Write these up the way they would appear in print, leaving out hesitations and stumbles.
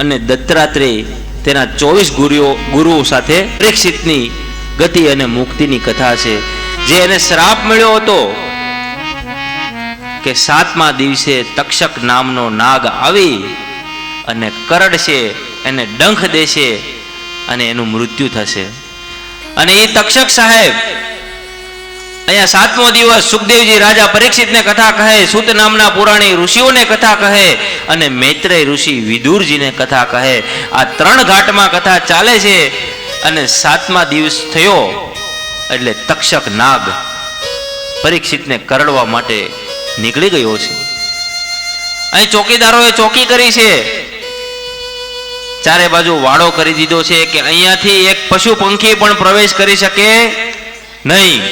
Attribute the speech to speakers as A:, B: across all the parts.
A: અને દત્તાત્રેય તેના 24 ગુરુઓ સાથે પરીક્ષિતની ગતિ અને મુક્તિની કથા છે. જે એને શ્રાપ મળ્યો હતો કે 7મા દિવસે તક્ષક નામનો નાગ આવી અને કરડશે, એને ડંખ દેશે અને એનું મૃત્યુ થશે. અને એ તક્ષક સાહેબ અહીંયા 7મો દિવસ સુખદેવજી રાજા પરીક્ષિતને કથા કહે, સૂત નામના પુરાણી ઋષિઓને કથા કહે અને મૈત્રેય ઋષિ વિદુરજીને કથા કહે. આ 3 ઘાટમાં કથા ચાલે છે. અને 7મા દિવસ થયો એટલે તક્ષક નાગ પરીક્ષિતને કરડવા માટે નીકળી ગયો છે. અહીં ચોકીદારોએ ચોકી કરી છે, ચારે બાજુ વાડો કરી દીધો છે કે અહીંયાથી એક પશુ પંખી પણ પ્રવેશ કરી શકે નહીં.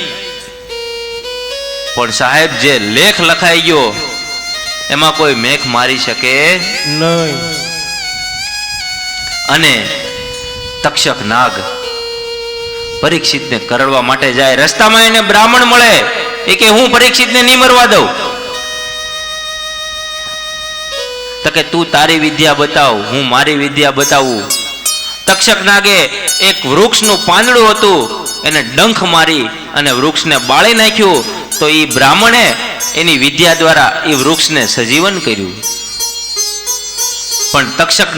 A: પણ સાહેબ જે લેખ લખાઈ ગયો એમાં કોઈ મેખ મારી શકે નહીં. અને તક્ષક નાગ પરીક્ષિતને કરડવા માટે જાય. રસ્તામાં એને બ્રાહ્મણ મળે, એ કે હું પરીક્ષિતને નહીં મરવા દઉં. તો કે તું તારી વિદ્યા બતાવ, હું મારી વિદ્યા બતાવું. તક્ષક નાગે એક વૃક્ષનું પાંદડું હતું, એને ડંખ મારી અને વૃક્ષને બાળી નાખ્યું. તો એ બ્રાહ્મણે એની વિદ્યા દ્વારા એ વૃક્ષને સજીવન કર્યું. પણ તક્ષક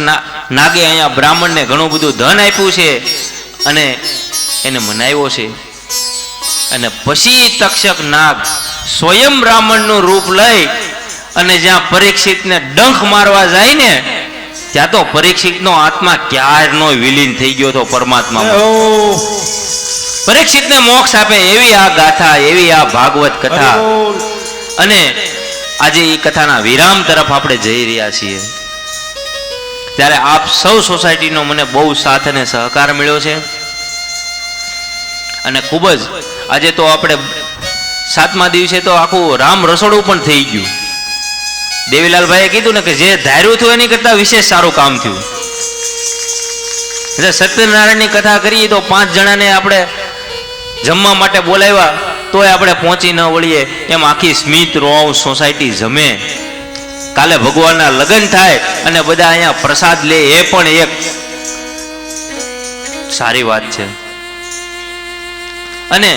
A: નાગે અહીંયા બ્રાહ્મણને ઘણું બધું ધન આપ્યું છે અને એને મનાવ્યો છે. અને પછી તક્ષક નાગ સ્વયં બ્રાહ્મણનું રૂપ લઈ અને જ્યાં પરીક્ષિતને ડંખ મારવા જાય ને ત્યાં તો પરીક્ષિતનો આત્મા ક્યારનો વિલીન થઈ ગયો હતો પરમાત્મામાં. પરીક્ષિતને મોક્ષ આપે એવી આ ગાથા, એવી આ ભાગવત કથા. અને આજે એ કથાના વિરામ તરફ આપણે જઈ રહ્યા છીએ. ત્યારે આપ સૌ સોસાયટીનો મને બહુ સાથ અને સહકાર મળ્યો છે. અને ખૂબ જ આજે તો આપણે 7મા દિવસે તો આખું રામ રસોડું પણ થઈ ગયું. દેવીલાલભાઈએ કીધું ને કે જે ધાર્યું થયું એની કરતા વિશેષ સારું કામ થયું. એટલે સત્યનારાયણની કથા કરીએ તો 5 જણાને આપણે જમવા માટે બોલાવ્યા તોય આપણે પહોંચી ન વળીએ. એમ આખી સ્મિત રોવ સોસાયટી જમે. કાલે ભગવાનના લગ્ન થાય અને બધા અહીંયા પ્રસાદ લે, એ પણ એક સારી વાત છે. અને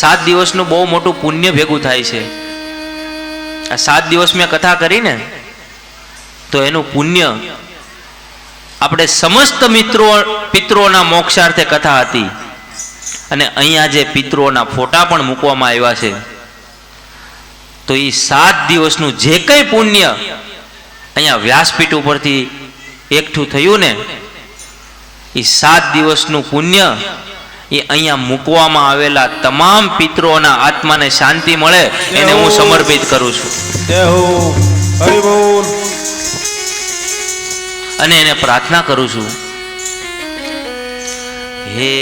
A: 7 દિવસનું બહુ મોટું પુણ્ય ભેગું થાય છે. આ 7 દિવસ મેં કથા કરી ને તો એનું પુણ્ય આપણે સમસ્ત પિતૃઓના મોક્ષાર્થે કથા હતી. અને અહીંયા જે પિતૃઓના ફોટા પણ મૂકવામાં આવ્યા છે તો એ 7 દિવસનું જે કંઈ પુણ્ય અહીંયા વ્યાસપીઠ ઉપરથી એકઠું થયું ને એ 7 દિવસનું પુણ્ય એ અહીંયા મૂકવામાં આવેલા તમામ પિતૃઓના આત્માને શાંતિ મળે એને હું સમર્પિત કરું છું. અને એને પ્રાર્થના કરું છું, હે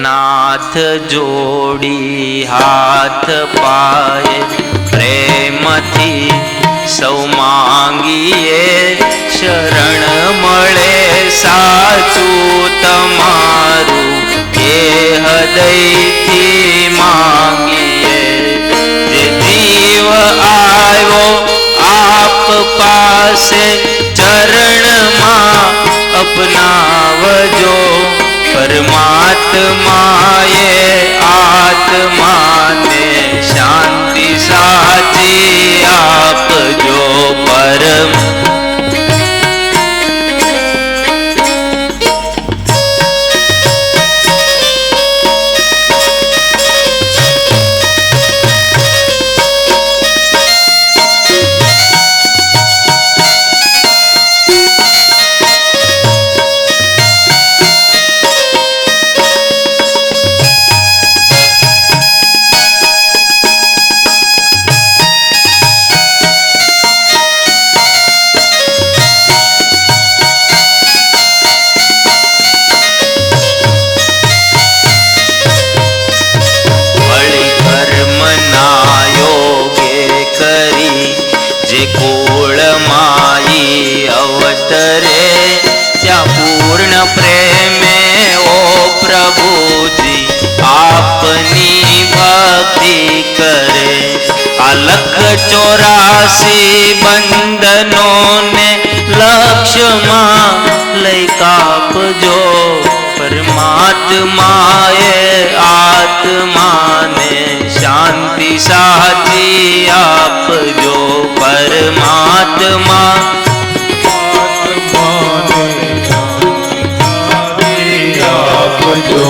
A: નાથ જોડી હાથ પાય પ્રેમથી સૌ માંગીએ શરણ મળે સાચું તમારું એ હૃદયથી માંગીએ. જે જીવ આવ્યો આપ પાસે ચરણમાં અપનાવજો. પરમાત્માએ આત્માને શાંતિ સાચી આપજો. પરમ
B: આ લખ 84 બંધ
A: આપજો પરમાત્મા
B: આપજો.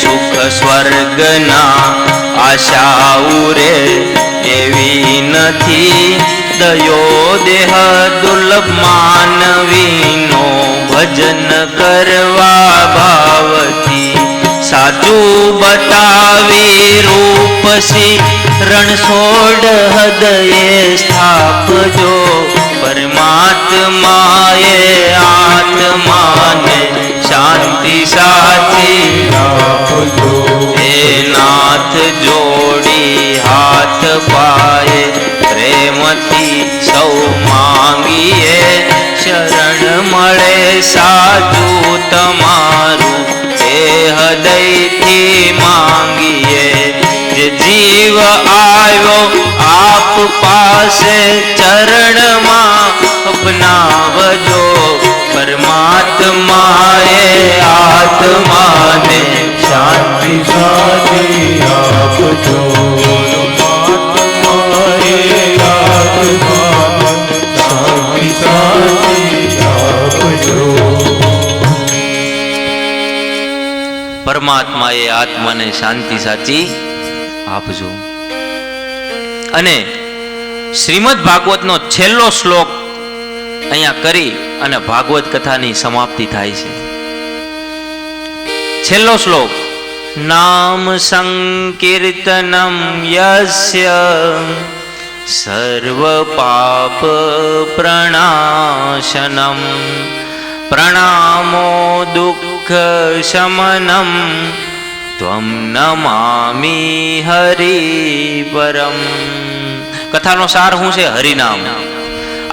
A: સુખ સ્વર્ગના આશાઓ રે એવી નથી દયો દેહ દુર્લભ માનવીનો ભજન કરવા ભાવથી સાચું બતાવી રૂપસી રણછોડ હૃદયે સ્થાપજો પરમાત્માએ આત્માને શાંતિ સાચી
B: આપજો.
A: હે નાથ જોડી હાથ પાએ પ્રેમથી સૌ માંગીએ શરણ મળે સાચું તમારું એ હૃદયથી માંગીએ જે જીવ આવ્યો આપ પાસે ચરણમાં અપનાવજો પરમાત્માએ આત્માને
B: શાંતિ સાચી આપજો. પરમાત્માએ આત્માને શાંતિ સાચી આપજો.
A: પરમાત્માએ આત્માને શાંતિ સાચી આપજો. અને શ્રીમદ ભાગવતનો છેલ્લો શ્લોક અહીંયા કરી અને ભાગવત કથાની સમાપ્તિ થાય છે. છેલ્લો શ્લોક નામ સંકીર્તનમ યસ્ય સર્વ પાપ પ્રણાશનમ પ્રણામો દુઃખ શમનમ ત્વમ નમામિ હરિપરમ. કથાનો સાર શું છે? હરિનામ.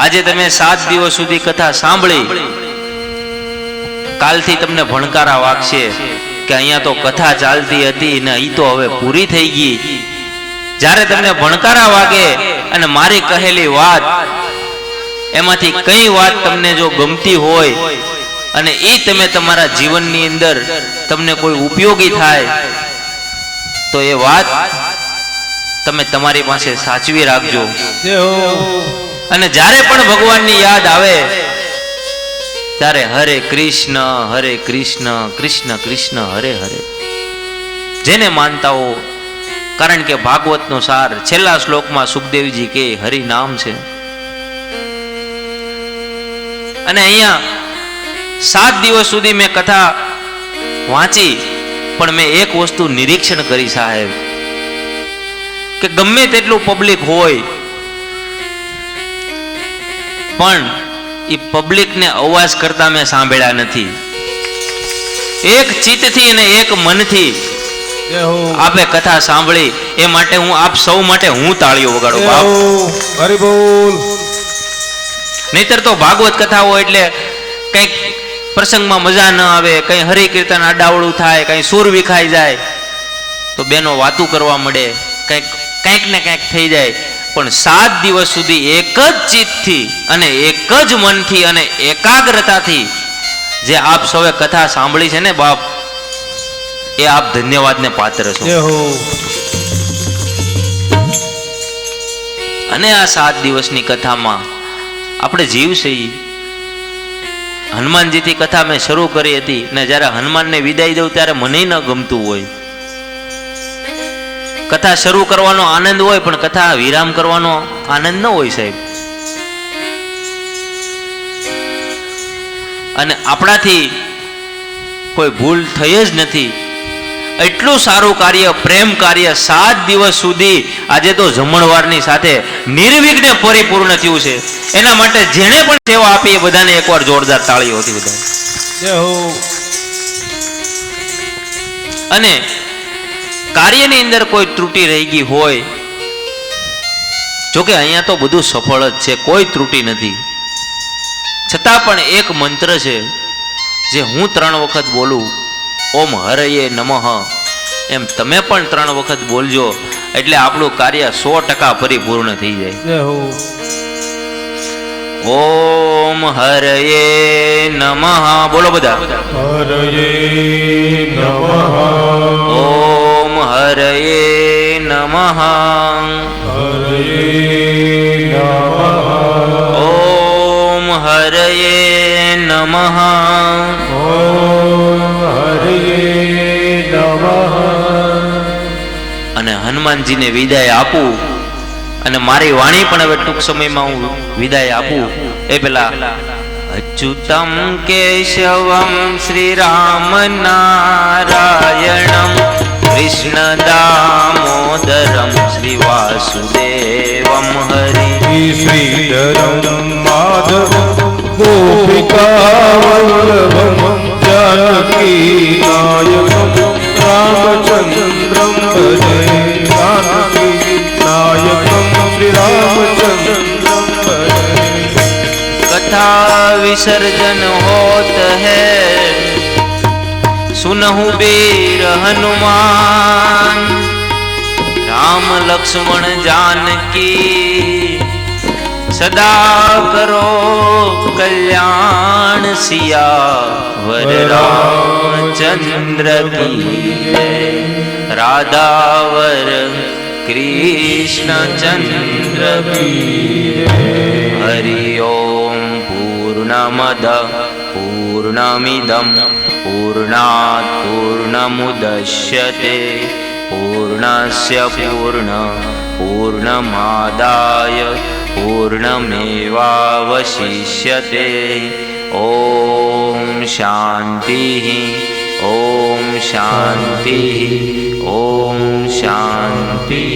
A: આજે તમે 7 દિવસ સુધી કથા સાંભળી, કાલથી તમને ભણકારા વાગશે કે અહીંયા તો કથા ચાલતી હતી ને ઈ તો હવે પૂરી થઈ ગઈ. જ્યારે તમને ભણકારા વાગે અને મારી કહેલી વાત એમાંથી કઈ વાત તમને જો ગમતી હોય અને એ તમે તમારા જીવનની અંદર તમને કોઈ ઉપયોગી થાય તો એ વાત તમે તમારી પાસે સાચવી રાખજો. અને જ્યારે પણ ભગવાનની યાદ આવે ત્યારે હરે કૃષ્ણ કૃષ્ણ કૃષ્ણ હરે હરે જેને માનતા હો. કારણ કે ભાગવતનો સાર છેલ્લા શ્લોકમાં સુખદેવજી કે હરિ નામ છે. અને અહીંયા 7 દિવસ સુધી મેં કથા વાંચી, પણ મેં એક વસ્તુ નિરીક્ષણ કરી સાહેબ, કે ગમે તેટલું પબ્લિક હોય પણ એ પબ્લિકને અવાજ કરતા મેં સાંભળ્યા નથી. એક ચિત્તથી અને એક મનથી આપે કથા સાંભળી એ માટે હું આપ સૌ માટે હું તાળીઓ વગાડું બાપ.
B: હરી બોલ.
A: નહીતર તો ભાગવત કથા હોય એટલે કંઈક પ્રસંગમાં મજા ન આવે, કંઈ હરિકીર્તન આડાવડું થાય, કંઈ સુર વિખાઈ જાય તો બેનો વાતું કરવા મળે, કંઈક ને કંઈક થઈ જાય. પણ 7 દિવસ સુધી એક જ ચિત્તથી અને એક જ મનથી અને એકાગ્રતાથી જે આપ સૌએ કથા સાંભળી છે ને બાપ, એ આપ ધન્યવાદને પાત્ર છો. અને આ 7 દિવસની કથામાં આપણે જીવ છે. હનુમાનજીથી કથા મેં શરૂ કરી હતી ને જ્યારે હનુમાનને વિદાય દઉં ત્યારે મને ન ગમતું હોય. કથા શરૂ કરવાનો આનંદ હોય પણ કથા વિરામ કરવાનો આનંદ ન હોય સાહેબ. અને આપણાથી કોઈ ભૂલ થઈ જ નથી. એટલું સારું કાર્ય, પ્રેમ કાર્ય 7 દિવસ સુધી આજે તો જમણવારની સાથે નિર્વિઘ્ને પરિપૂર્ણ થયું છે. એના માટે જેણે પણ સેવા આપી એ બધાને એકવાર જોરદાર તાળીઓ હતી બધા. અને કાર્યની અંદર કોઈ ત્રુટિ રહી ગઈ હોય, જોકે અહીંયા તો બધું સફળ જ છે, કોઈ ત્રુટિ નથી, છતાં પણ એક મંત્ર છે જે હું 3 વખત બોલું, ઓમ હરયે નમઃ, એમ તમે પણ 3 વખત બોલજો, એટલે આપણું કાર્ય 100% પરિપૂર્ણ થઈ જાય.
B: જય હો.
A: ઓમ હરયે નમઃ, બોલો બધા.
B: હરયે નમઃ.
A: ઓમ હરયે નમઃ.
B: હરયે નમઃ.
A: ઓમ હરયે નમઃ.
B: ઓમ હરયે નમઃ.
A: અને હનુમાનજીને વિદાય આપું, અને મારી વાણી પણ હવે ટૂંક સમયમાં હું વિદાય આપું એ પેલા અચ્યુતમ કેશવમ શ્રી રામ નારાયણમ કૃષ્ણ દામોદરમ શ્રી વાસુદેવમ હરિ
B: શ્રીધરમ માધવમ ગોપિકાવલ્લભમ જાનકી નાયકમ રામચંદ્રમ ભજે. જાનકી નાયકમ શ્રી રામચંદ્રમ ભજે.
A: कथा विसर्जन होत है सुनहु वीर हनुमान राम लक्ष्मण जानकी सदा करो कल्याण सियावर रामचंद्र की राधावर कृष्ण चंद्र की. हरि ओम पूर्णमद पूर्णमिदं पूर्णात् पूर्णमुदच्यते पूर्णस्य पूर्णमादाय पूर्णमेवावशिष्यते. ओम शांति ओम शांति ओम शांति.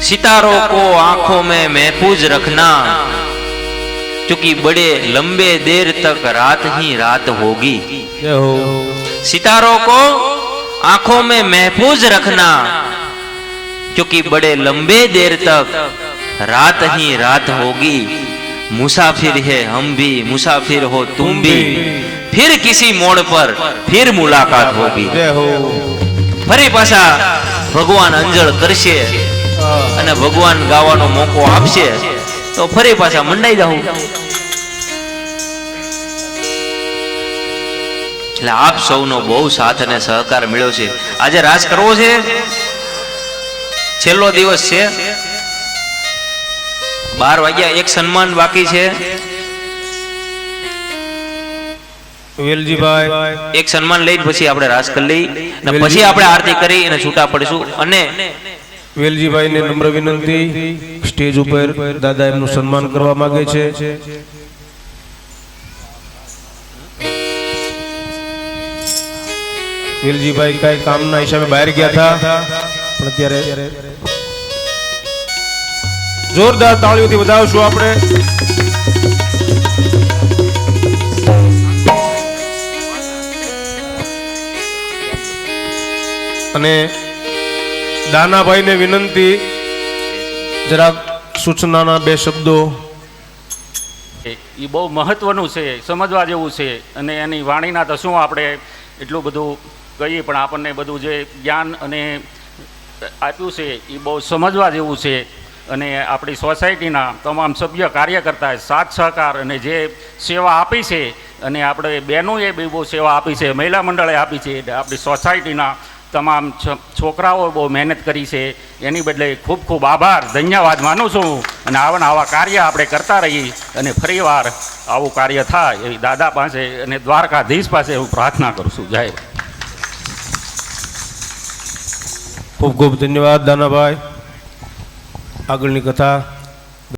A: सितारों को आंखों में महफूज रखना, क्योंकि बड़े लंबे देर तक रात ही रात होगी.
B: जय हो.
A: सितारों को आंखों में महफूज रखना, क्योंकि बड़े लंबे देर तक रात ही रात होगी. मुसाफिर है हम भी, मुसाफिर हो तुम भी, फिर किसी मोड़ पर फिर मुलाकात होगी.
B: जय हो.
A: ફરી પાછા ભગવાન અંજળ કરશે અને ભગવાન ગાવાનો મોકો આપશે તો ફરી પાછા મંડાઈ જાઉં. એટલે આપ સૌનો બહુ સાથ અને સહકાર મળ્યો છે. આજે રાસ કરવો છે, છેલ્લો દિવસ છે, 12 વાગ્યા, એક સન્માન બાકી છે.
B: વેલજીભાઈ
A: એક સન્માન લઈ પછી આપણે રાસ કરી લઈ અને પછી આપણે આરતી કરી અને છૂટા પડીશું. અને
B: વેલજીભાઈ ને નમ્ર વિનંતી, સ્ટેજ ઉપર દાદા એમનું સન્માન કરવા માંગે છે. વેલજીભાઈ કઈ કામના હિસાબે બહાર ગયા હતા, પણ અત્યારે જોરદાર તાળીઓથી વધાવશું આપણે. અને દાનાભાઈને વિનંતી, જરાક સૂચનાના 2 શબ્દો.
C: એ બહુ મહત્વનું છે, સમજવા જેવું છે. અને એની વાણીના તો શું આપણે એટલું બધું કહીએ, પણ આપણને બધું જે જ્ઞાન અને આપ્યું છે એ બહુ સમજવા જેવું છે. અને આપણી સોસાયટીના તમામ સભ્ય કાર્યકર્તા સાથ સહકાર અને જે સેવા આપી છે, અને આપણે બહેનોએ બી બહુ સેવા આપી છે, મહિલા મંડળે આપી છે, આપણી સોસાયટીના તમામ છોકરાઓ બહુ મહેનત કરી છે. એની બદલે ખૂબ ખૂબ આભાર, ધન્યવાદ માનું છું. અને આવા કાર્ય આપણે કરતા રહીએ અને ફરીવાર આવું કાર્ય થાય એવી દાદા પાસે અને દ્વારકાધીશ પાસે હું પ્રાર્થના કરું છું. જય.
B: ખૂબ ખૂબ ધન્યવાદ દાનાભાઈ. આગળની કથા